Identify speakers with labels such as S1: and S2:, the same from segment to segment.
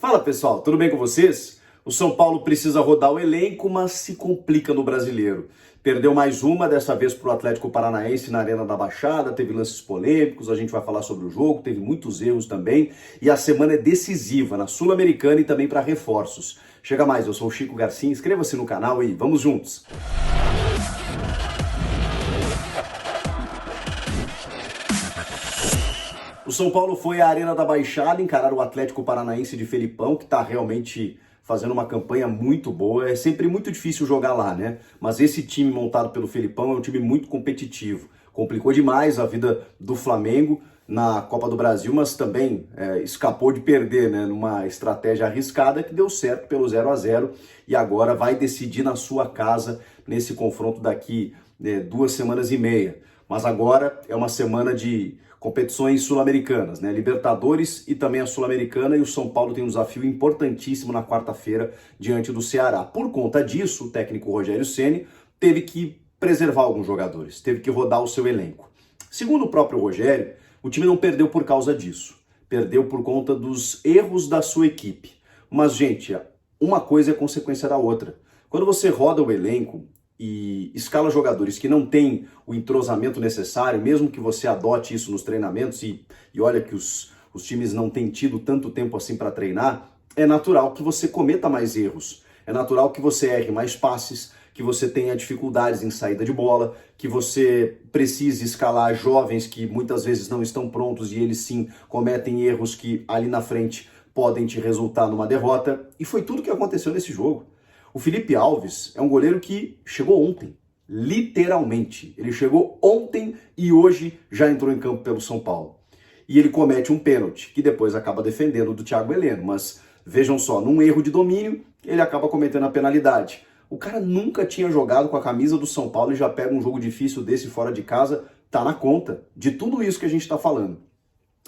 S1: Fala pessoal, tudo bem com vocês? O São Paulo precisa rodar o elenco, mas se complica no Brasileiro. Perdeu mais uma, dessa vez para o Atlético Paranaense na Arena da Baixada, teve lances polêmicos, a gente vai falar sobre o jogo, teve muitos erros também, e a semana é decisiva na Sul-Americana e também para reforços. Chega mais, eu sou o Chico Garcia, inscreva-se no canal e vamos juntos! O São Paulo foi à Arena da Baixada encarar o Atlético Paranaense de Felipão, que está realmente fazendo uma campanha muito boa. É sempre muito difícil jogar lá, né? Mas esse time montado pelo Felipão é um time muito competitivo. Complicou demais a vida do Flamengo na Copa do Brasil, mas também escapou de perder, né? Numa estratégia arriscada que deu certo pelo 0-0 e agora vai decidir na sua casa nesse confronto daqui 2 semanas e meia. Mas agora é uma semana de competições sul-americanas, né? Libertadores e também a Sul-Americana, e o São Paulo tem um desafio importantíssimo na quarta-feira diante do Ceará. Por conta disso, o técnico Rogério Ceni teve que preservar alguns jogadores, teve que rodar o seu elenco. Segundo o próprio Rogério, o time não perdeu por causa disso, perdeu por conta dos erros da sua equipe. Mas, gente, uma coisa é consequência da outra. Quando você roda o elenco e escala jogadores que não têm o entrosamento necessário, mesmo que você adote isso nos treinamentos, e olha que os times não têm tido tanto tempo assim para treinar, é natural que você cometa mais erros, é natural que você erre mais passes, que você tenha dificuldades em saída de bola, que você precise escalar jovens que muitas vezes não estão prontos e eles sim cometem erros que ali na frente podem te resultar numa derrota, e foi tudo que aconteceu nesse jogo. O Felipe Alves é um goleiro que chegou ontem, literalmente. Ele chegou ontem e hoje já entrou em campo pelo São Paulo. E ele comete um pênalti, que depois acaba defendendo do Thiago Heleno. Mas vejam só, num erro de domínio, ele acaba cometendo a penalidade. O cara nunca tinha jogado com a camisa do São Paulo e já pega um jogo difícil desse fora de casa, tá na conta de tudo isso que a gente tá falando.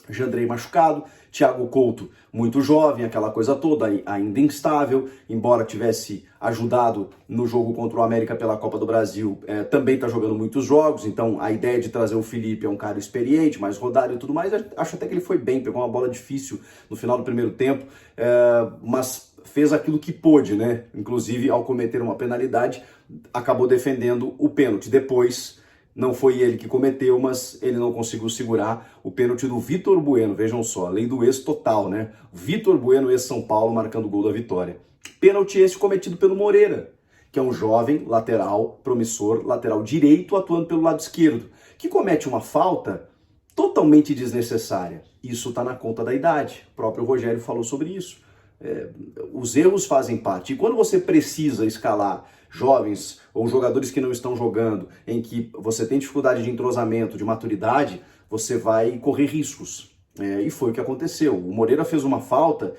S1: Jandrei machucado, Thiago Couto muito jovem, aquela coisa toda, ainda instável, embora tivesse ajudado no jogo contra o América pela Copa do Brasil, também está jogando muitos jogos, então a ideia de trazer o Felipe é um cara experiente, mais rodado e tudo mais, acho até que ele foi bem, pegou uma bola difícil no final do primeiro tempo, mas fez aquilo que pôde, né? Inclusive ao cometer uma penalidade, acabou defendendo o pênalti. Depois, não foi ele que cometeu, mas ele não conseguiu segurar o pênalti do Vitor Bueno. Vejam só, lei do ex total, né? Vitor Bueno, ex-São Paulo, marcando o gol da vitória. Pênalti esse cometido pelo Moreira, que é um jovem lateral, promissor, lateral direito, atuando pelo lado esquerdo, que comete uma falta totalmente desnecessária. Isso está na conta da idade. O próprio Rogério falou sobre isso. Os erros fazem parte. E quando você precisa escalar jovens ou jogadores que não estão jogando, em que você tem dificuldade de entrosamento, de maturidade, você vai correr riscos. E foi o que aconteceu. O Moreira fez uma falta,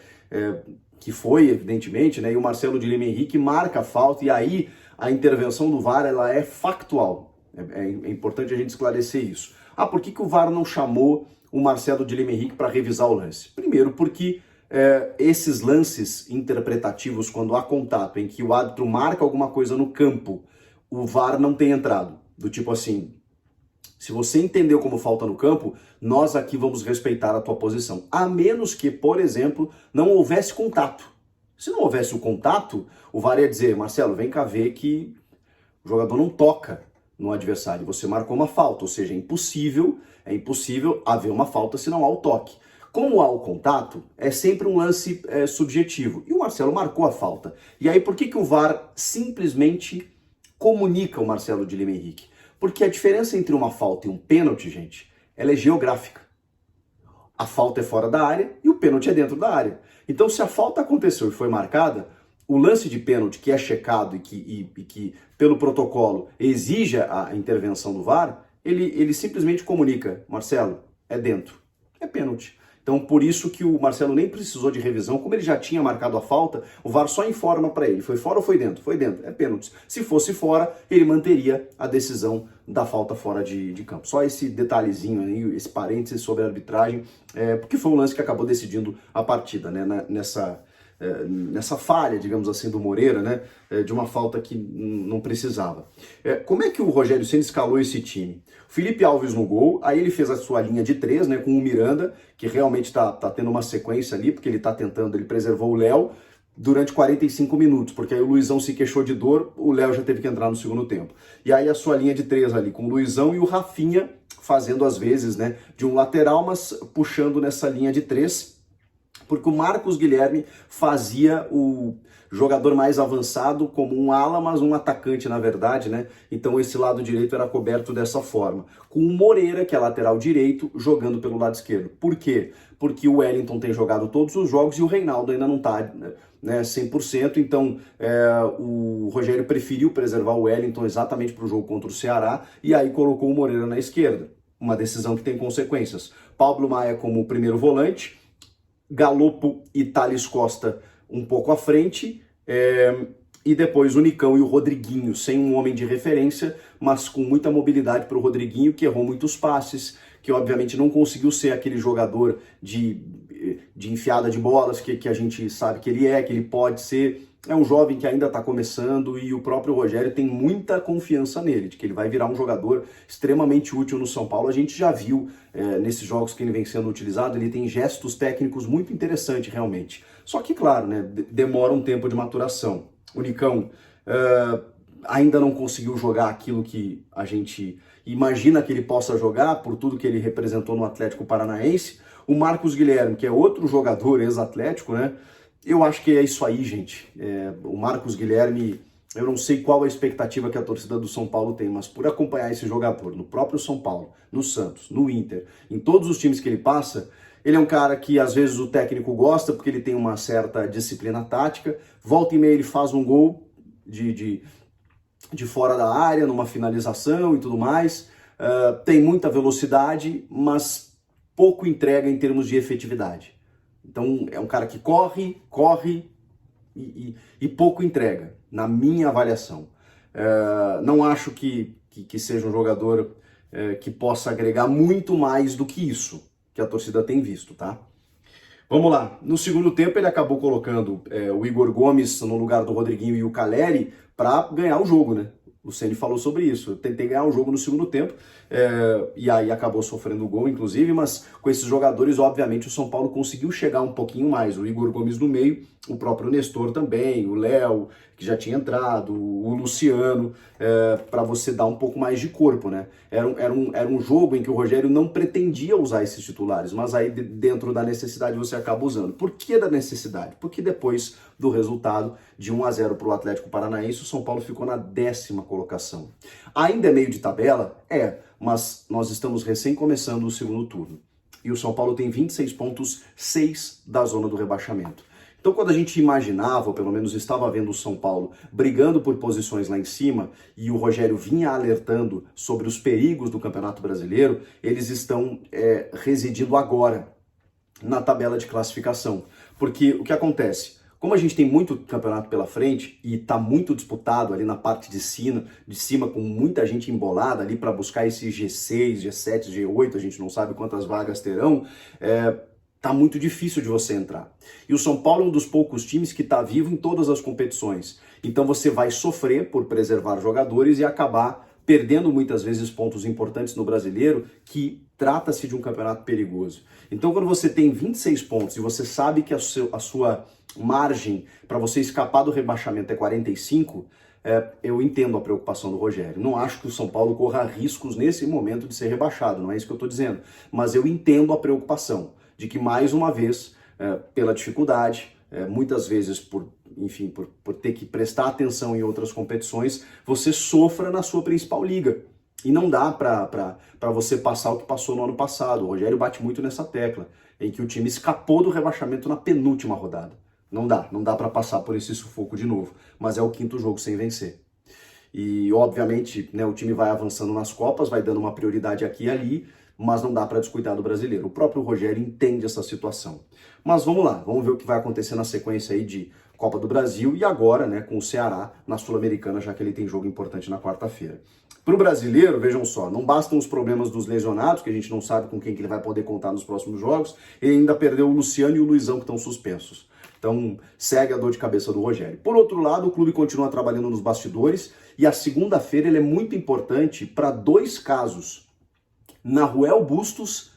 S1: que foi, evidentemente, né, e o Marcelo de Lima Henrique marca a falta, e aí a intervenção do VAR ela é factual. É importante a gente esclarecer isso. Por que o VAR não chamou o Marcelo de Lima Henrique para revisar o lance? Primeiro, porque esses lances interpretativos, quando há contato em que o árbitro marca alguma coisa no campo, o VAR não tem entrado. Do tipo assim, se você entendeu como falta no campo, nós aqui vamos respeitar a tua posição. A menos que, por exemplo, não houvesse contato. Se não houvesse o contato, o VAR ia dizer, Marcelo, vem cá ver que o jogador não toca no adversário. Você marcou uma falta, ou seja, é impossível haver uma falta se não há o toque. Como há o contato, é sempre um lance subjetivo. E o Marcelo marcou a falta. E aí, por que o VAR simplesmente comunica o Marcelo de Lima Henrique? Porque a diferença entre uma falta e um pênalti, gente, ela é geográfica. A falta é fora da área e o pênalti é dentro da área. Então, se a falta aconteceu e foi marcada, o lance de pênalti que é checado e que pelo protocolo, exige a intervenção do VAR, ele simplesmente comunica, Marcelo, é dentro, é pênalti. Então, por isso que o Marcelo nem precisou de revisão, como ele já tinha marcado a falta, o VAR só informa para ele, foi fora ou foi dentro? Foi dentro, é pênalti. Se fosse fora, ele manteria a decisão da falta fora de campo. Só esse detalhezinho aí, esse parênteses sobre a arbitragem, porque foi um lance que acabou decidindo a partida, né, nessa falha, digamos assim, do Moreira, né? De uma falta que não precisava. Como é que o Rogério Ceni escalou esse time? Felipe Alves no gol, aí ele fez a sua linha de 3, né? Com o Miranda, que realmente tá tendo uma sequência ali, porque ele preservou o Léo durante 45 minutos, porque aí o Luizão se queixou de dor, o Léo já teve que entrar no segundo tempo. E aí a sua linha de 3 ali, com o Luizão e o Rafinha fazendo às vezes, né, de um lateral, mas puxando nessa linha de 3, porque o Marcos Guilherme fazia o jogador mais avançado como um ala, mas um atacante na verdade, né? Então esse lado direito era coberto dessa forma. Com o Moreira, que é lateral direito, jogando pelo lado esquerdo. Por quê? Porque o Wellington tem jogado todos os jogos e o Reinaldo ainda não está, né, 100%, então o Rogério preferiu preservar o Wellington exatamente para o jogo contra o Ceará e aí colocou o Moreira na esquerda. Uma decisão que tem consequências. Pablo Maia como primeiro volante, Galopo e Thales Costa um pouco à frente, e depois o Nicão e o Rodriguinho, sem um homem de referência, mas com muita mobilidade para o Rodriguinho, que errou muitos passes, que obviamente não conseguiu ser aquele jogador de enfiada de bolas que a gente sabe que ele pode ser. É um jovem que ainda está começando e o próprio Rogério tem muita confiança nele, de que ele vai virar um jogador extremamente útil no São Paulo. A gente já viu nesses jogos que ele vem sendo utilizado, ele tem gestos técnicos muito interessantes realmente. Só que, claro, né, demora um tempo de maturação. O Nicão ainda não conseguiu jogar aquilo que a gente imagina que ele possa jogar, por tudo que ele representou no Atlético Paranaense. O Marcos Guilherme, que é outro jogador ex-atlético, né? Eu acho que é isso aí, gente. O Marcos Guilherme, eu não sei qual a expectativa que a torcida do São Paulo tem, mas por acompanhar esse jogador no próprio São Paulo, no Santos, no Inter, em todos os times que ele passa, ele é um cara que às vezes o técnico gosta porque ele tem uma certa disciplina tática, volta e meia ele faz um gol de fora da área, numa finalização e tudo mais, tem muita velocidade, mas pouco entrega em termos de efetividade. Então é um cara que corre e pouco entrega, na minha avaliação. Não acho que seja um jogador que possa agregar muito mais do que isso que a torcida tem visto, tá? Vamos lá, no segundo tempo ele acabou colocando o Igor Gomes no lugar do Rodriguinho e o Caleri para ganhar o jogo, né? O Ceni falou sobre isso. Eu tentei ganhar o jogo no segundo tempo, e aí acabou sofrendo o gol, inclusive, mas com esses jogadores, obviamente, o São Paulo conseguiu chegar um pouquinho mais. O Igor Gomes no meio, o próprio Nestor também, o Léo, que já tinha entrado, o Luciano, para você dar um pouco mais de corpo, né? Era um jogo em que o Rogério não pretendia usar esses titulares, mas aí dentro da necessidade você acaba usando. Por que da necessidade? Porque depois do resultado de 1-0 para o Atlético Paranaense, o São Paulo ficou na 10ª colocação. Ainda é meio de tabela? Mas nós estamos recém começando o segundo turno. E o São Paulo tem 26 pontos, 6 da zona do rebaixamento. Então, quando a gente imaginava, ou pelo menos estava vendo o São Paulo brigando por posições lá em cima, e o Rogério vinha alertando sobre os perigos do Campeonato Brasileiro, eles estão residindo agora na tabela de classificação. Porque o que acontece? Como a gente tem muito campeonato pela frente e está muito disputado ali na parte de cima com muita gente embolada ali para buscar esse G6, G7, G8, a gente não sabe quantas vagas terão, tá muito difícil de você entrar. E o São Paulo é um dos poucos times que está vivo em todas as competições. Então você vai sofrer por preservar jogadores e acabar perdendo muitas vezes pontos importantes no Brasileiro, que trata-se de um campeonato perigoso. Então quando você tem 26 pontos e você sabe que a sua margem para você escapar do rebaixamento é 45, eu entendo a preocupação do Rogério. Não acho que o São Paulo corra riscos nesse momento de ser rebaixado, não é isso que eu estou dizendo. Mas eu entendo a preocupação de que, mais uma vez, pela dificuldade, muitas vezes por ter que prestar atenção em outras competições, você sofra na sua principal liga. E não dá para você passar o que passou no ano passado. O Rogério bate muito nessa tecla, em que o time escapou do rebaixamento na penúltima rodada. Não dá para passar por esse sufoco de novo, mas é o 5º jogo sem vencer. E, obviamente, né, o time vai avançando nas Copas, vai dando uma prioridade aqui e ali, mas não dá para descuidar do brasileiro. O próprio Rogério entende essa situação. Mas vamos lá, vamos ver o que vai acontecer na sequência aí de Copa do Brasil e agora, né, com o Ceará na Sul-Americana, já que ele tem jogo importante na quarta-feira. Para o brasileiro, vejam só, não bastam os problemas dos lesionados, que a gente não sabe com quem que ele vai poder contar nos próximos jogos, ele ainda perdeu o Luciano e o Luizão, que estão suspensos. Então, segue a dor de cabeça do Rogério. Por outro lado, o clube continua trabalhando nos bastidores e a segunda-feira ele é muito importante para dois casos. Nahuel Bustos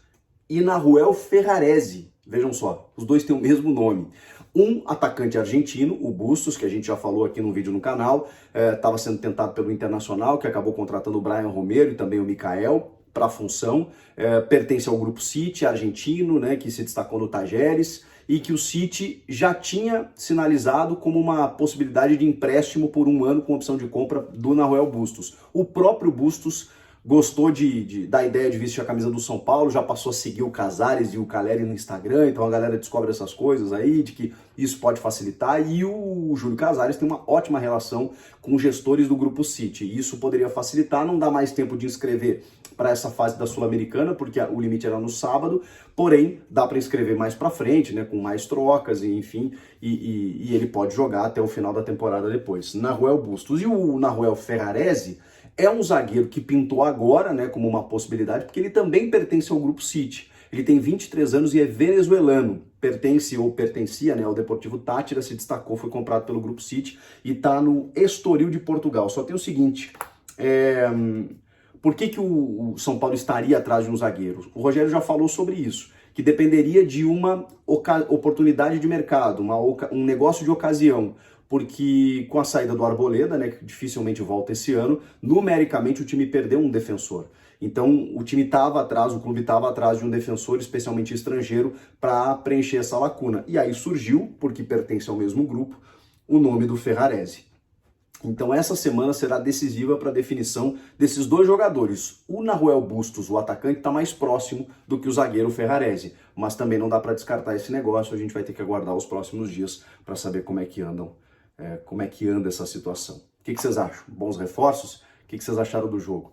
S1: e Nahuel Ferrarese. Vejam só, os dois têm o mesmo nome. Um atacante argentino, o Bustos, que a gente já falou aqui no vídeo no canal, estava sendo tentado pelo Internacional, que acabou contratando o Brian Romero e também o Mikael para a função. Pertence ao grupo City, argentino, né, que se destacou no Tajeres, e que o City já tinha sinalizado como uma possibilidade de empréstimo por um ano com opção de compra do Nahuel Bustos. O próprio Bustos gostou da ideia de vestir a camisa do São Paulo, já passou a seguir o Casares e o Caleri no Instagram, então a galera descobre essas coisas aí, de que isso pode facilitar, e o Júlio Casares tem uma ótima relação com os gestores do Grupo City, e isso poderia facilitar. Não dá mais tempo de inscrever para essa fase da Sul-Americana, porque o limite era no sábado, porém dá para inscrever mais para frente, né, com mais trocas, e enfim, e ele pode jogar até o final da temporada depois. Nahuel Bustos. E o Nahuel Ferrarese é um zagueiro que pintou agora, né, como uma possibilidade, porque ele também pertence ao Grupo City. Ele tem 23 anos e é venezuelano. Pertencia, né, ao Deportivo Táchira, se destacou, foi comprado pelo Grupo City e está no Estoril de Portugal. Só tem o seguinte, por que o São Paulo estaria atrás de um zagueiro? O Rogério já falou sobre isso, que dependeria de uma oportunidade de mercado, um negócio de ocasião, porque com a saída do Arboleda, né, que dificilmente volta esse ano, numericamente o time perdeu um defensor. Então o time estava atrás, o clube estava atrás de um defensor, especialmente estrangeiro, para preencher essa lacuna. E aí surgiu, porque pertence ao mesmo grupo, o nome do Ferrarese. Então essa semana será decisiva para a definição desses dois jogadores. O Nahuel Bustos, o atacante, está mais próximo do que o zagueiro Ferrarese, mas também não dá para descartar esse negócio. A gente vai ter que aguardar os próximos dias para saber como é que anda essa situação. O que vocês acham? Bons reforços? O que vocês acharam do jogo?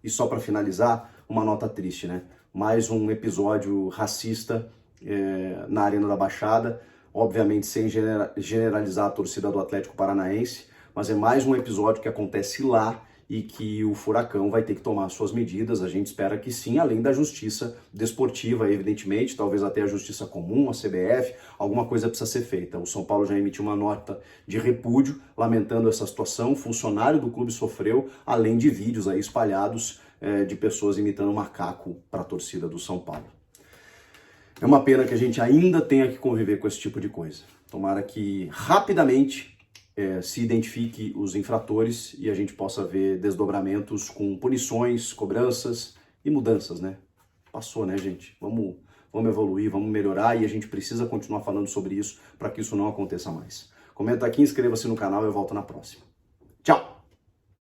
S1: E só para finalizar, uma nota triste, né? Mais um episódio racista na Arena da Baixada, obviamente sem generalizar a torcida do Atlético Paranaense, mas é mais um episódio que acontece lá e que o Furacão vai ter que tomar suas medidas. A gente espera que sim, além da justiça desportiva, evidentemente, talvez até a justiça comum, a CBF, alguma coisa precisa ser feita. O São Paulo já emitiu uma nota de repúdio, lamentando essa situação. O funcionário do clube sofreu, além de vídeos aí espalhados de pessoas imitando macaco para a torcida do São Paulo. É uma pena que a gente ainda tenha que conviver com esse tipo de coisa. Tomara que rapidamente se identifique os infratores e a gente possa ver desdobramentos com punições, cobranças e mudanças, né? Passou, né, gente? Vamos evoluir, vamos melhorar, e a gente precisa continuar falando sobre isso para que isso não aconteça mais. Comenta aqui, inscreva-se no canal e eu volto na próxima. Tchau!